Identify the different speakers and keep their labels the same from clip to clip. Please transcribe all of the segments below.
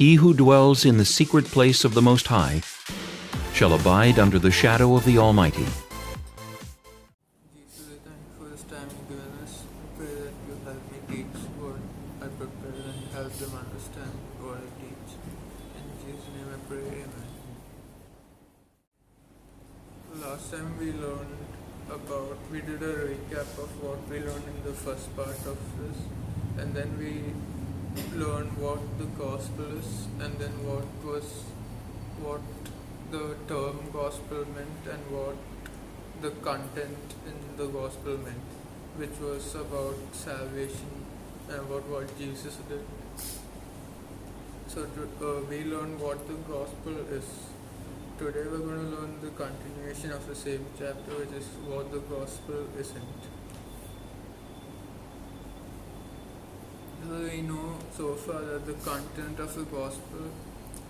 Speaker 1: He who dwells in the secret place of the Most High shall abide under the shadow of the Almighty.
Speaker 2: Jesus, I thank you for this time you've given us. I pray that you help me teach what I prepare and help them understand what I teach. In Jesus' name I pray, amen. Last time we did a recap of what we learned in the first part of this, and then we learned what the gospel is, and then what the term gospel meant, and what the content in the gospel meant, which was about salvation and about what Jesus did. So we learned what the gospel is. Today we're going to learn the continuation of the same chapter, which is what the gospel isn't. So we know so far that the content of the gospel,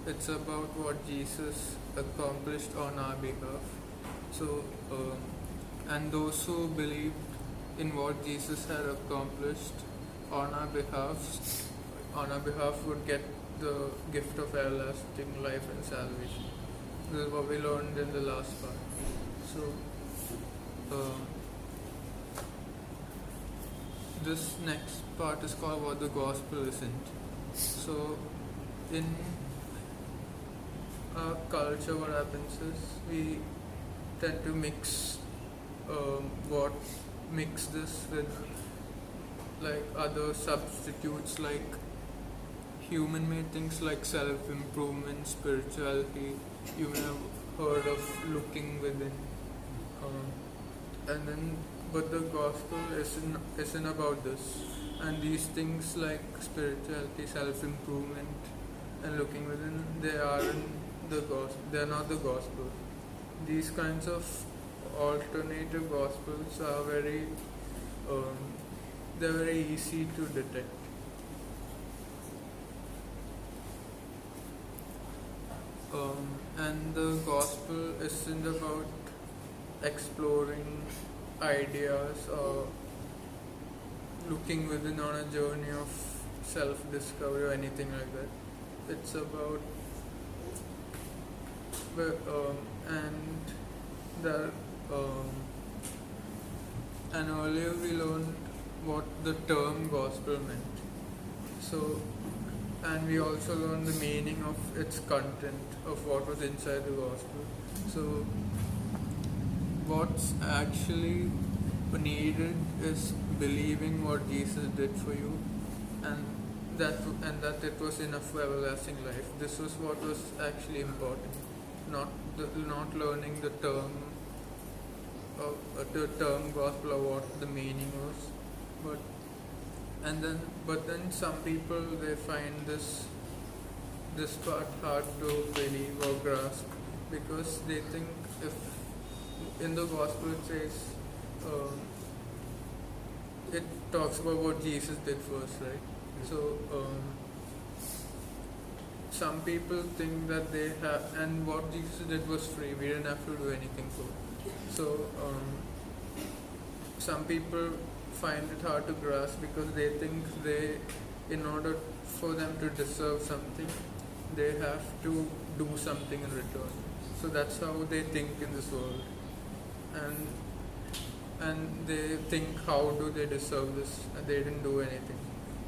Speaker 2: it's about what Jesus accomplished on our behalf. So, and those who believed in what Jesus had accomplished on our behalf would get the gift of everlasting life and salvation. This is what we learned in the last part. So, this next part is called what the gospel isn't. So, in our culture, what happens is we tend to mix this with like other substitutes, like human-made things like self-improvement, spirituality. You may have heard of looking within, but the gospel isn't about this. And these things like spirituality, self-improvement, and looking within, they aren't the gospel. They are not the gospel. These kinds of alternative gospels are they're very easy to detect. And the gospel isn't about exploring ideas or looking within on a journey of self-discovery or anything like that. It's about and earlier we learned what the term gospel meant. So, and we also learned the meaning of its content, of what was inside the gospel. So, what's actually needed is believing what Jesus did for you, and that it was enough for everlasting life. This was what was actually important, not learning the term gospel or what the meaning was, but then some people, they find this part hard to believe or grasp, because they think if in the gospel it says it talks about what Jesus did for us, right? So some people think that they have, and what Jesus did was free. We didn't have to do anything for it. So some people find it hard to grasp, because they think in order for them to deserve something, they have to do something in return. So that's how they think in this world, and they think, how do they deserve this? And they didn't do anything.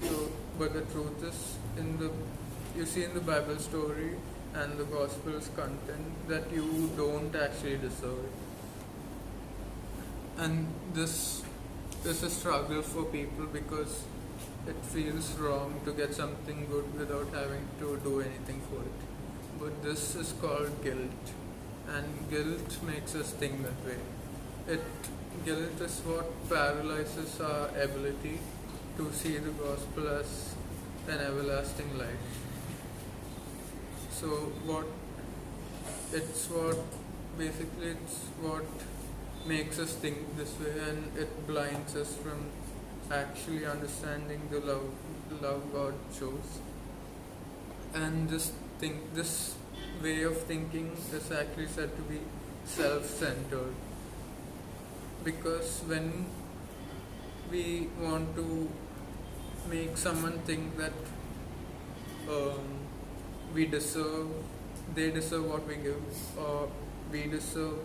Speaker 2: So, but the truth is, you see in the Bible story and the Gospel's content that you don't actually deserve it. And this is a struggle for people, because it feels wrong to get something good without having to do anything for it. But this is called guilt, and guilt makes us think that way. Guilt is what paralyzes our ability to see the gospel as an everlasting life. So it's what makes us think this way, and it blinds us from actually understanding the love God shows. And this way of thinking is actually said to be self-centered, because when we want to make someone think that we deserve, they deserve what we give, or we deserve,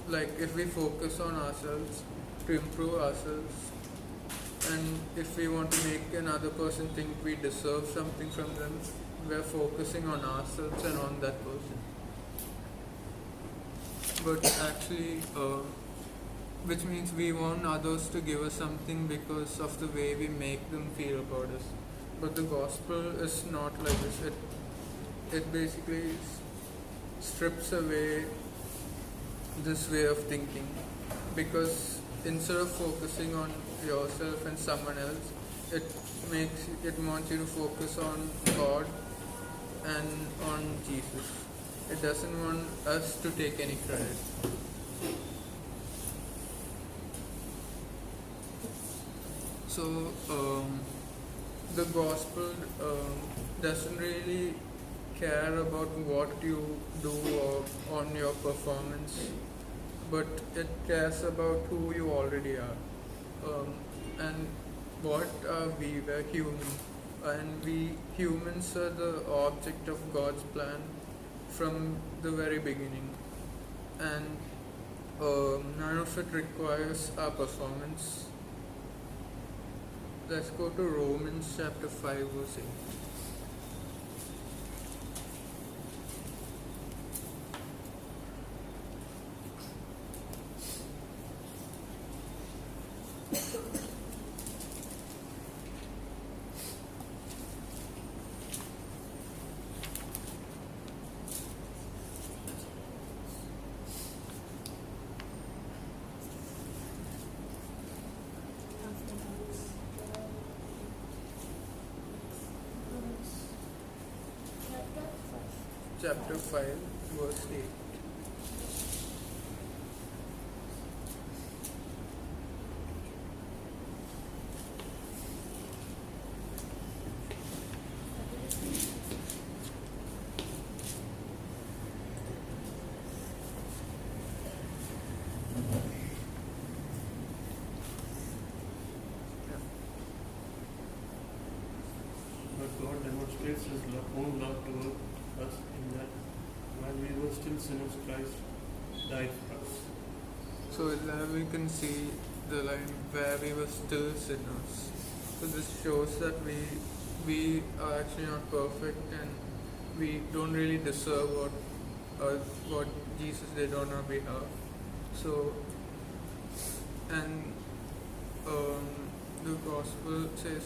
Speaker 2: like if we focus on ourselves to improve ourselves, and if we want to make another person think we deserve something from them, we're focusing on ourselves and on that person. But actually, which means we want others to give us something because of the way we make them feel about us. But the gospel is not like this. It basically strips away this way of thinking, because instead of focusing on yourself and someone else, it wants you to focus on God and on Jesus. It doesn't want us to take any credit. So the gospel doesn't really care about what you do or on your performance, but it cares about who you already are. And what are we? We're human, and we humans are the object of God's plan from the very beginning, and none of it requires our performance. Let's go to Romans chapter 5 verse 8. Chapter 5 verse 8.
Speaker 3: But God demonstrates His own love toward us in that while we were still sinners, Christ died for us.
Speaker 2: So there we can see the line where we were still sinners. So this shows that we are actually not perfect, and we don't really deserve what Jesus did on our behalf. So, and the gospel says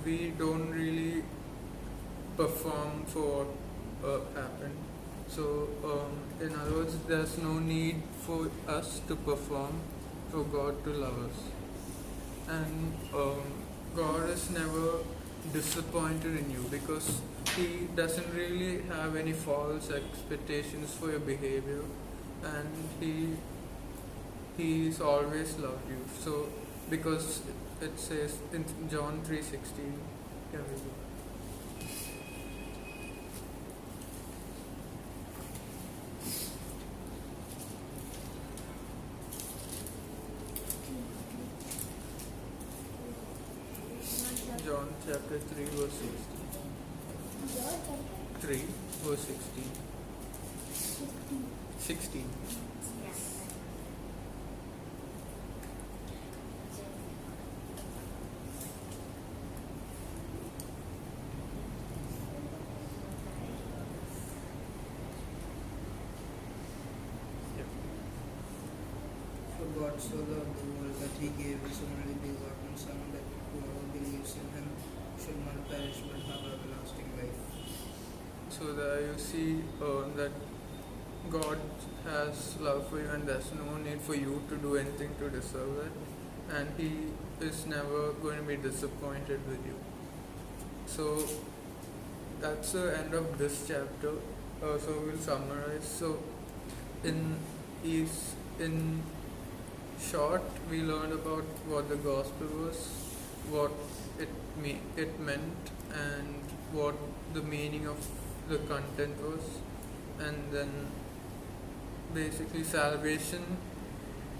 Speaker 2: we don't really perform for what happened. So, in other words, there's no need for us to perform for God to love us. And God is never disappointed in you, because He doesn't really have any false expectations for your behavior, and He's always loved you. So, because it says in John 3:16, can we go? John chapter 3 verse 16. 3 verse 16. 16.
Speaker 4: For God so loved the world that He gave His only begotten Son, that whoever believes in Him should not perish but have everlasting life.
Speaker 2: So there you see that God has love for you, and there's no need for you to do anything to deserve it, and He is never going to be disappointed with you. So that's the end of this chapter. So we'll summarize. So in short, we learned about what the gospel was, what it meant, and what the meaning of the content was, and then basically salvation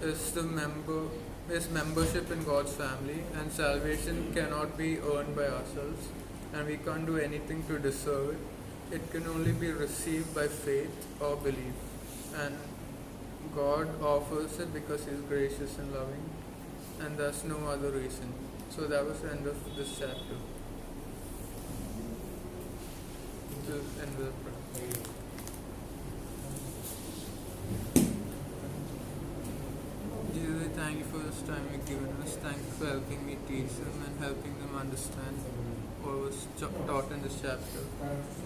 Speaker 2: is membership in God's family, and salvation cannot be earned by ourselves. and we can't do anything to deserve it. It can only be received by faith or belief, and God offers it because He is gracious and loving, and there's no other reason. So that was the end of this chapter. This is the end of the prayer. Jesus, I thank you for this time you've given us. Thank you for helping me teach them and helping them understand what was taught in this chapter.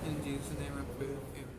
Speaker 2: In Jesus' name I pray. Amen.